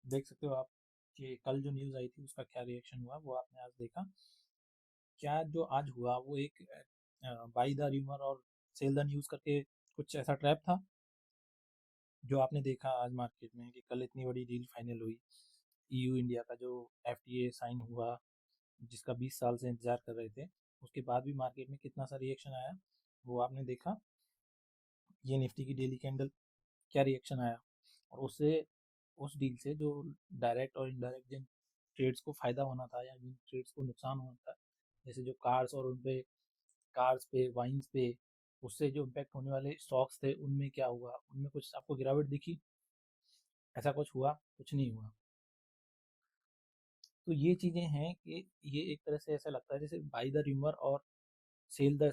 देख सकते हो आप कि कल जो न्यूज़ आई थी उसका क्या रिएक्शन हुआ, वो आपने आज देखा। क्या जो आज हुआ वो एक बाई द रूमर और सेल द न्यूज़ करके कुछ ऐसा ट्रैप था जो आपने देखा आज मार्केट में कि कल इतनी बड़ी डील फाइनल हुई। ईयू इंडिया का जो एफटीए साइन हुआ, जिसका 20 साल से इंतजार कर रहे थे, उसके बाद भी मार्केट में कितना सा रिएक्शन आया वो आपने देखा। ये निफ्टी की डेली कैंडल क्या रिएक्शन आया, और उससे उस डील से जो डायरेक्ट और इनडायरेक्ट जिन ट्रेड्स को फ़ायदा होना था या जिन ट्रेड्स को नुकसान होना था, जैसे जो कार्स और उन पे कार्स पे वाइन्स पे उससे जो इम्पैक्ट होने वाले स्टॉक्स थे, उनमें क्या हुआ, उनमें कुछ आपको गिरावट दिखी? ऐसा कुछ हुआ? कुछ नहीं हुआ। तो ये चीज़ें हैं कि ये एक तरह से ऐसा लगता है जैसे बाई द रूमर और सेल द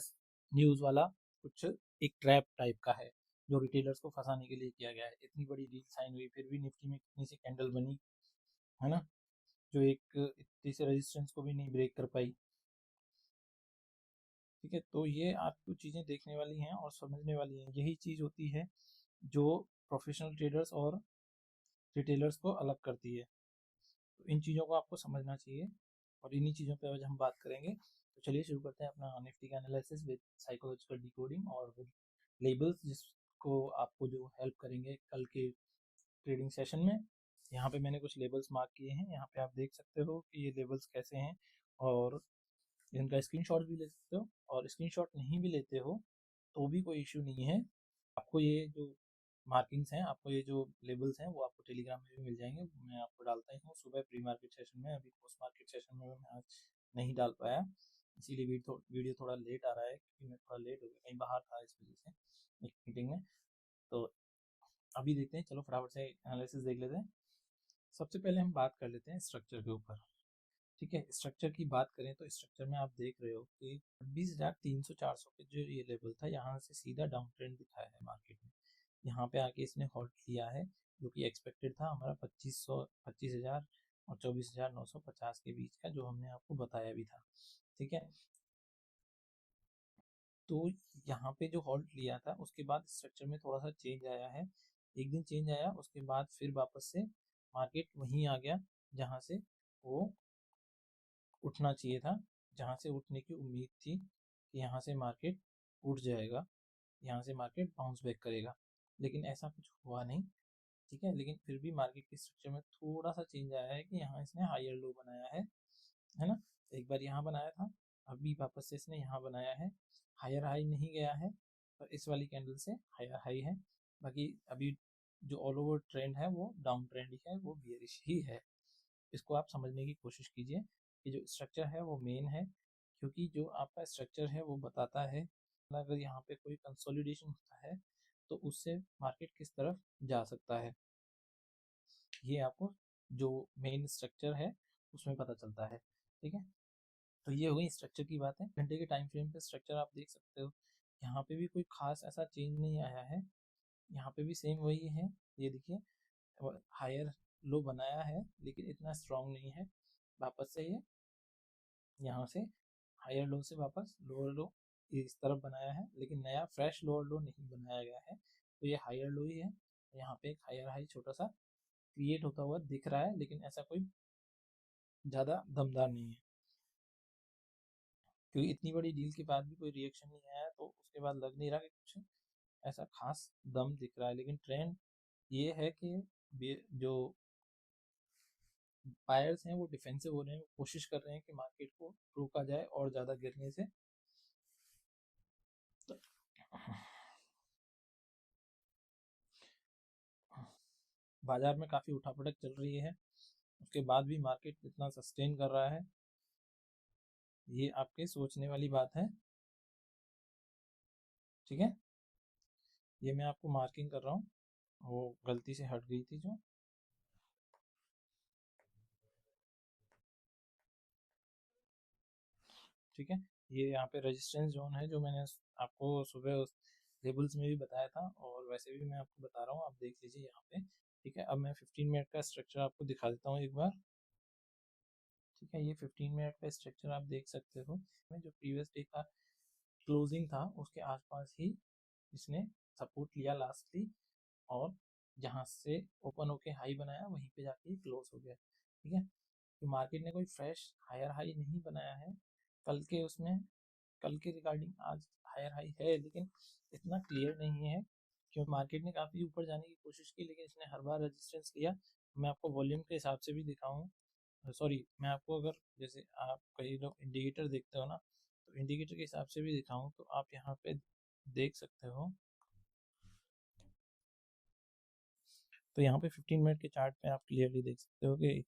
न्यूज़ वाला कुछ एक ट्रैप टाइप का है, जो रिटेलर्स को फंसाने के लिए किया गया है। इतनी बड़ी डील साइन हुई फिर भी निफ्टी में कितनी सी कैंडल बनी, है ना, जो एक इतनी से रेजिस्टेंस को भी नहीं ब्रेक कर पाई। ठीक है, तो ये आपको चीज़ें देखने वाली हैं और समझने वाली हैं। यही चीज़ होती है जो प्रोफेशनल ट्रेडर्स और रिटेलर्स को अलग करती है। तो इन चीज़ों को आपको समझना चाहिए और इन्हीं चीज़ों पे आज हम बात करेंगे। तो चलिए शुरू करते हैं अपना निफ्टी का एनालिसिस विद साइकोलॉजिकल डिकोडिंग और विद लेबल्स, जिसको आपको जो हेल्प करेंगे कल के ट्रेडिंग सेशन में। यहाँ पे मैंने कुछ लेबल्स मार्क किए हैं, यहाँ पे आप देख सकते हो कि ये लेबल्स कैसे हैं, और इनका स्क्रीनशॉट भी ले सकते हो, और स्क्रीनशॉट नहीं भी लेते हो तो भी कोई इशू नहीं है। आपको ये जो मार्किंग्स हैं, आपको ये जो लेबल्स हैं, वो आपको टेलीग्राम में भी मिल जाएंगे। मैं आपको डालता ही हूँ सुबह प्री मार्केट सेशन में। अभी पोस्ट मार्केट सेशन में मैं आज नहीं डाल पाया, इसीलिए वीडियो थोड़ा लेट आ रहा है, क्योंकि मैं थोड़ा लेट हो गया, कहीं बाहर था इस वजह से, एक मीटिंग में। तो अभी देखते हैं, चलो फटाफट से एनालिसिस देख लेते हैं। सबसे पहले हम बात कर लेते हैं स्ट्रक्चर के ऊपर। ठीक है, स्ट्रक्चर की बात करें तो स्ट्रक्चर में आप देख रहे हो कि 26,300-400 के जो ये लेवल था, यहाँ से सीधा डाउन ट्रेंड दिखाया है मार्केट में। यहाँ पे आके इसने होल्ड लिया है, जो कि एक्सपेक्टेड था हमारा 25,000 और 24,950 के बीच का, जो हमने आपको बताया भी था। ठीक है, तो यहाँ पे जो होल्ड लिया था उसके बाद स्ट्रक्चर में थोड़ा सा चेंज आया है। एक दिन चेंज आया, उसके बाद फिर वापस से मार्केट वहीं आ गया जहाँ से वो उठना चाहिए था, जहाँ से उठने की उम्मीद थी कि यहाँ से मार्केट उठ जाएगा, यहाँ से मार्केट बाउंस बैक करेगा, लेकिन ऐसा कुछ हुआ नहीं। ठीक है, लेकिन फिर भी मार्केट के स्ट्रक्चर में थोड़ा सा चेंज आया है कि यहाँ इसने हायर लो बनाया है ना। एक बार यहाँ बनाया था, अभी वापस से इसने यहाँ बनाया है। हायर हाई नहीं गया है, पर इस वाली कैंडल से हायर हाई है। बाकी अभी जो ऑल ओवर ट्रेंड है वो डाउन ट्रेंड ही है, वो बियरिश ही है। इसको आप समझने की कोशिश कीजिए कि जो स्ट्रक्चर है वो मेन है, क्योंकि जो आपका स्ट्रक्चर है वो बताता है अगर यहाँ पे कोई कंसोलिडेशन होता है तो उससे मार्केट किस तरफ जा सकता है। ये आपको जो मेन स्ट्रक्चर है उसमें पता चलता है। ठीक है, तो ये हो गई स्ट्रक्चर की बात है। घंटे के टाइम फ्रेम पे स्ट्रक्चर आप देख सकते हो, यहाँ पे भी कोई खास ऐसा चेंज नहीं आया है, यहाँ पे भी सेम वही है। ये देखिए, हायर लो बनाया है लेकिन इतना स्ट्रांग नहीं है। वापस से ये यहाँ से हायर लो से वापस लोअर लो इस तरफ बनाया है, लेकिन नया फ्रेश लोअर लो नहीं बनाया गया है। तो ये हायर लो ही है। यहाँ पे एक हायर हाई छोटा सा क्रिएट होता हुआ दिख रहा है, लेकिन ऐसा कोई ज़्यादा दमदार नहीं है, क्योंकि इतनी बड़ी डील के बाद भी कोई रिएक्शन नहीं आया, तो उसके बाद लग नहीं रहा कि कुछ ऐसा खास दम दिख रहा है। लेकिन ट्रेंड ये है कि जो बायर्स हैं वो डिफेंसिव हो रहे हैं, कोशिश कर रहे हैं कि मार्केट को रोका जाए और ज़्यादा गिरने से। तो बाजार में काफ़ी उठापटक चल रही है, उसके बाद भी मार्केट इतना सस्टेन कर रहा है, ये आपके सोचने वाली बात है। ठीक है, ये मैं आपको मार्किंग कर रहा हूँ, वो गलती से हट गई थी जो। ठीक है, ये यहाँ पे रेजिस्टेंस जोन है, जो मैंने आपको सुबह उस लेबल्स में भी बताया था, और वैसे भी मैं आपको बता रहा हूँ, आप देख लीजिए यहाँ पे। ठीक है, अब मैं 15 मिनट का स्ट्रक्चर आपको दिखा देता हूँ एक बार। ठीक है, ये 15 मिनट का स्ट्रक्चर आप देख सकते हो, में जो प्रीवियस डे का क्लोजिंग था उसके आसपास ही इसने सपोर्ट लिया लास्टली, और जहाँ से ओपन होके हाई बनाया वहीं पे जाके क्लोज हो गया। ठीक है, तो मार्केट ने कोई फ्रेश हायर हाई नहीं बनाया है। कल के उसमें कल के रिगार्डिंग आज हायर हाई है, लेकिन इतना क्लियर नहीं है, क्योंकि मार्केट ने काफ़ी ऊपर जाने की कोशिश की लेकिन इसने हर बार रेजिस्टेंस लिया। मैं आपको वॉल्यूम के हिसाब से भी दिखाऊँ, सॉरी मैं आपको, अगर जैसे आप कई लोग इंडिकेटर देखते हो ना, तो इंडिकेटर के हिसाब से भी दिखाऊँ तो आप यहाँ पे देख सकते हो। तो यहाँ पे 15 मिनट के चार्ट पे आप क्लियरली देख सकते हो कि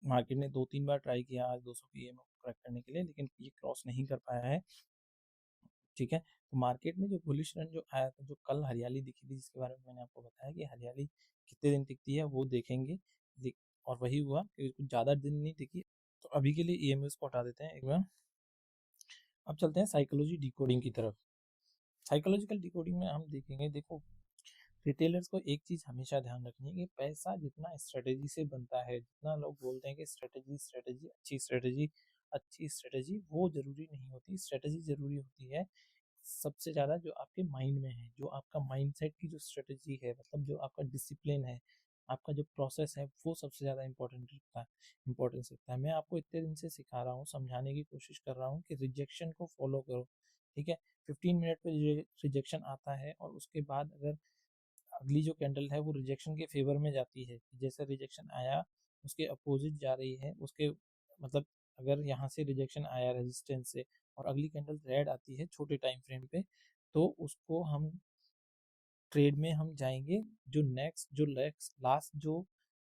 मार्केट ने 2-3 बार ट्राई किया आज 200 की ईएमए को क्रैक करने के लिए, लेकिन ये क्रॉस नहीं कर पाया है। ठीक है, तो मार्केट में जो बुलिश रन जो आया था, जो कल हरियाली दिखी थी जिसके बारे में मैंने आपको बताया कि हरियाली कितने दिन टिकती है वो देखेंगे, और वही हुआ कि कुछ ज़्यादा दिन नहीं टिकी। तो अभी के लिए ईएमएस को हटा देते हैं एक बार। अब चलते हैं साइकोलॉजी डिकोडिंग की तरफ। साइकोलॉजिकल डिकोडिंग में हम देखेंगे, देखो रिटेलर्स को एक चीज़ हमेशा ध्यान रखनी है कि पैसा जितना स्ट्रेटेजी से बनता है, जितना लोग बोलते हैं कि स्ट्रेटेजी स्ट्रेटेजी अच्छी स्ट्रेटेजी अच्छी स्ट्रेटेजी, वो ज़रूरी नहीं होती। स्ट्रेटेजी ज़रूरी होती है सबसे ज़्यादा जो आपके माइंड में है, जो आपका माइंडसेट की जो स्ट्रेटेजी है, मतलब जो आपका डिसिप्लिन है, आपका जो प्रोसेस है, वो सबसे ज़्यादा इंपॉर्टेंस रखता है। मैं आपको इतने दिन से सिखा रहा हूँ, समझाने की कोशिश कर रहा हूँ कि रिजेक्शन को फॉलो करो। ठीक है, 15 मिनट पे रिजेक्शन आता है और उसके बाद अगर अगली जो कैंडल है वो रिजेक्शन के फेवर में जाती है, जैसे रिजेक्शन आया उसके अपोजिट जा रही है, उसके मतलब अगर यहाँ से रिजेक्शन आया रेजिस्टेंस से और अगली कैंडल रेड आती है छोटे टाइम फ्रेम पे, तो उसको हम ट्रेड में हम जाएंगे जो नेक्स्ट लास्ट जो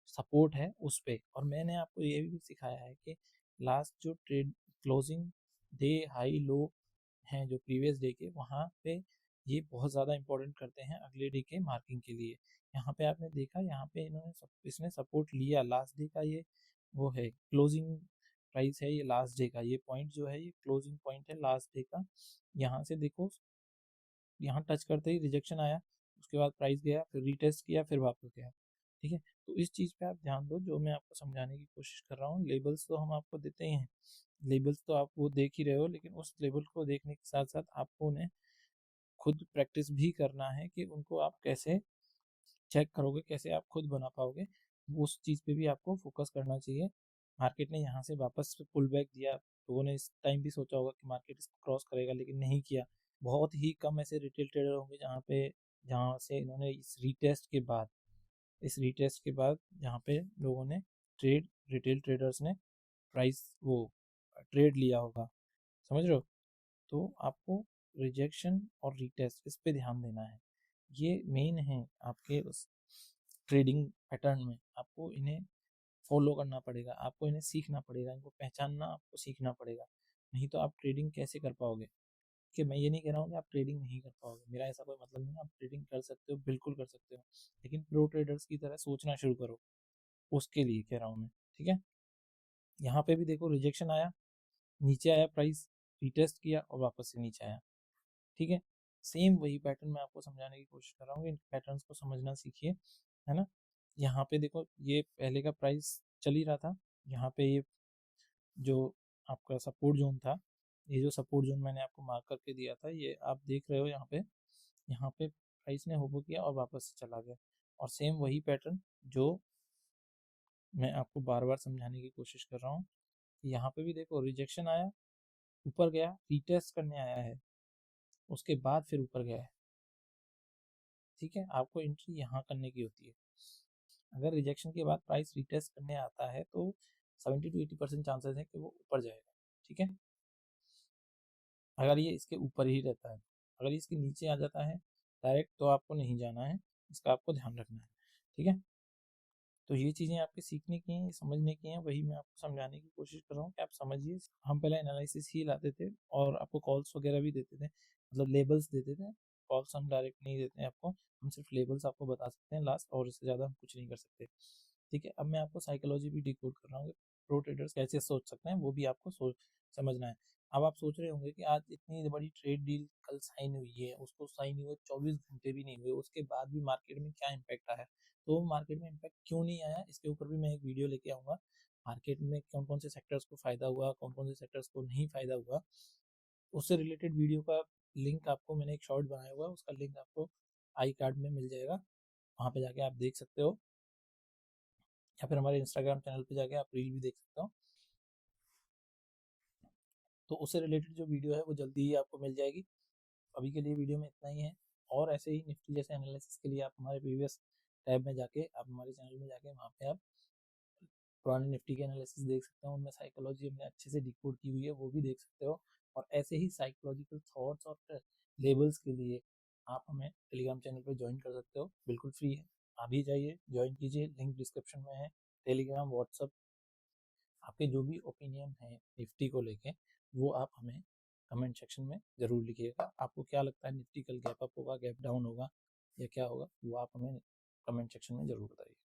सपोर्ट है उस पे। और मैंने आपको ये भी सिखाया है कि लास्ट जो trade closing day high low हैं जो प्रीवियस डे के, वहाँ पे ये बहुत ज़्यादा इंपॉर्टेंट करते हैं अगले डे के मार्किंग के लिए। यहाँ पे आपने देखा, यहाँ पे इसने सपोर्ट लिया लास्ट डे का, ये वो है क्लोजिंग प्राइस है, ये लास्ट डे का ये पॉइंट जो है ये क्लोजिंग पॉइंट है लास्ट डे का। यहाँ से देखो, यहाँ टच करते ही रिजेक्शन आया, उसके बाद प्राइस गया, फिर रीटेस्ट किया, फिर वापस गया। ठीक है, तो इस चीज़ पे आप ध्यान दो, जो मैं आपको समझाने की कोशिश कर रहा हूँ। लेबल्स तो हम आपको देते ही हैं, लेबल्स तो आप वो देख ही रहे हो, लेकिन उस लेबल को देखने के साथ साथ आपको उन्हें खुद प्रैक्टिस भी करना है कि उनको आप कैसे चेक करोगे, कैसे आप खुद बना पाओगे, उस चीज़ पे भी आपको फोकस करना चाहिए। मार्केट ने यहाँ से वापस पुल बैक दिया, लोगों ने इस टाइम भी सोचा होगा कि मार्केट इसको क्रॉस करेगा, लेकिन नहीं किया। बहुत ही कम ऐसे रिटेल ट्रेडर होंगे जहाँ से इन्होंने इस रीटेस्ट के बाद जहाँ पे लोगों ने रिटेल ट्रेडर्स ने प्राइस वो ट्रेड लिया होगा, समझ रहे हो। तो आपको रिजेक्शन और रीटेस्ट इस पे ध्यान देना है, ये मेन है आपके उस ट्रेडिंग पैटर्न में। आपको इन्हें फॉलो करना पड़ेगा, आपको इन्हें सीखना पड़ेगा, इनको पहचानना आपको सीखना पड़ेगा, नहीं तो आप ट्रेडिंग कैसे कर पाओगे। कि मैं ये नहीं कह रहा हूँ कि आप ट्रेडिंग नहीं कर पाओगे, मेरा ऐसा कोई मतलब नहीं है, आप ट्रेडिंग कर सकते हो, बिल्कुल कर सकते हो, लेकिन प्रो ट्रेडर्स की तरह सोचना शुरू करो, उसके लिए कह रहा हूँ मैं। ठीक है, यहाँ पे भी देखो रिजेक्शन आया, नीचे आया प्राइस, रिटेस्ट किया और वापस से नीचे आया। ठीक है, सेम वही पैटर्न मैं आपको समझाने की कोशिश कर रहा हूँ, इन पैटर्न्स को समझना सीखिए, है ना। यहाँ पे देखो, ये पहले का प्राइस चल ही रहा था, यहाँ पे ये जो आपका सपोर्ट जोन था, ये जो सपोर्ट जोन मैंने आपको मार्क करके दिया था, ये आप देख रहे हो यहाँ पे प्राइस ने होबो किया और वापस से चला गया। और सेम वही पैटर्न जो मैं आपको बार बार समझाने की कोशिश कर रहा हूँ, यहाँ पे भी देखो रिजेक्शन आया, ऊपर गया, रीटेस्ट करने आया है, उसके बाद फिर ऊपर गया है। ठीक है, आपको एंट्री यहाँ करने की होती है। अगर रिजेक्शन के बाद प्राइस रीटेस्ट करने आता है तो 70 to 80% चांसेस है कि वो ऊपर जाएगा। ठीक है, अगर ये इसके ऊपर ही रहता है, अगर ये इसके नीचे आ जाता है डायरेक्ट, तो आपको नहीं जाना है, इसका आपको ध्यान रखना है। ठीक है, तो ये चीज़ें आपके सीखने की हैं, समझने की हैं, वही मैं आपको समझाने की कोशिश कर रहा हूँ कि आप समझिए। हम पहले एनालिसिस ही लाते थे और आपको कॉल्स वगैरह भी देते थे, मतलब लेबल्स देते थे, कॉल्स हम डायरेक्ट नहीं देते हैं आपको, हम सिर्फ लेबल्स आपको बता सकते हैं लास्ट, और इससे ज़्यादा हम कुछ नहीं कर सकते। ठीक है, अब मैं आपको साइकोलॉजी भी डिकोड कर रहा हूँ, प्रो ट्रेडर्स कैसे सोच सकते हैं वो भी आपको समझना है। अब आप सोच रहे होंगे कि आज इतनी बड़ी ट्रेड डील कल साइन हुई है, उसको साइन हुए 24 घंटे भी नहीं हुए, उसके बाद भी मार्केट में क्या इम्पैक्ट आया, तो मार्केट में इम्पैक्ट क्यों नहीं आया, इसके ऊपर भी मैं एक वीडियो लेके आऊँगा। मार्केट में कौन कौन से सेक्टर्स को फ़ायदा हुआ, कौन कौन से सेक्टर्स को नहीं फ़ायदा हुआ, उससे रिलेटेड वीडियो का लिंक आपको मैंने एक शॉर्ट बनाया हुआ है, उसका लिंक आपको आई कार्ड में मिल जाएगा, वहाँ पे जाके आप देख सकते हो, या फिर हमारे इंस्टाग्राम चैनल पे जाके आप रील भी देख सकते हो। तो उससे रिलेटेड जो वीडियो है वो जल्दी ही आपको मिल जाएगी। अभी के लिए वीडियो में इतना ही है, और ऐसे ही निफ्टी जैसे एनालिसिस के लिए आप हमारे प्रीवियस टैब में जाके, आप हमारे चैनल में जाके वहाँ पे आप पुराने निफ्टी के एनालिसिस देख सकते हो, उनमें साइकोलॉजी हमने अच्छे से डिकोड की हुई है, वो भी देख सकते हो। और ऐसे ही साइकोलॉजिकल थॉट्स और लेबल्स के लिए आप हमें टेलीग्राम चैनल पर ज्वाइन कर सकते हो, बिल्कुल फ्री है। अभी जाइए ज्वाइन कीजिए, लिंक डिस्क्रिप्शन में है। टेलीग्राम, व्हाट्सअप, आपके जो भी ओपिनियन है निफ्टी को लेके वो आप हमें कमेंट सेक्शन में ज़रूर लिखिएगा। आपको क्या लगता है, निफ्टी कल गैप अप होगा, गैप डाउन होगा, या क्या होगा, वो आप हमें कमेंट सेक्शन में ज़रूर बताइए।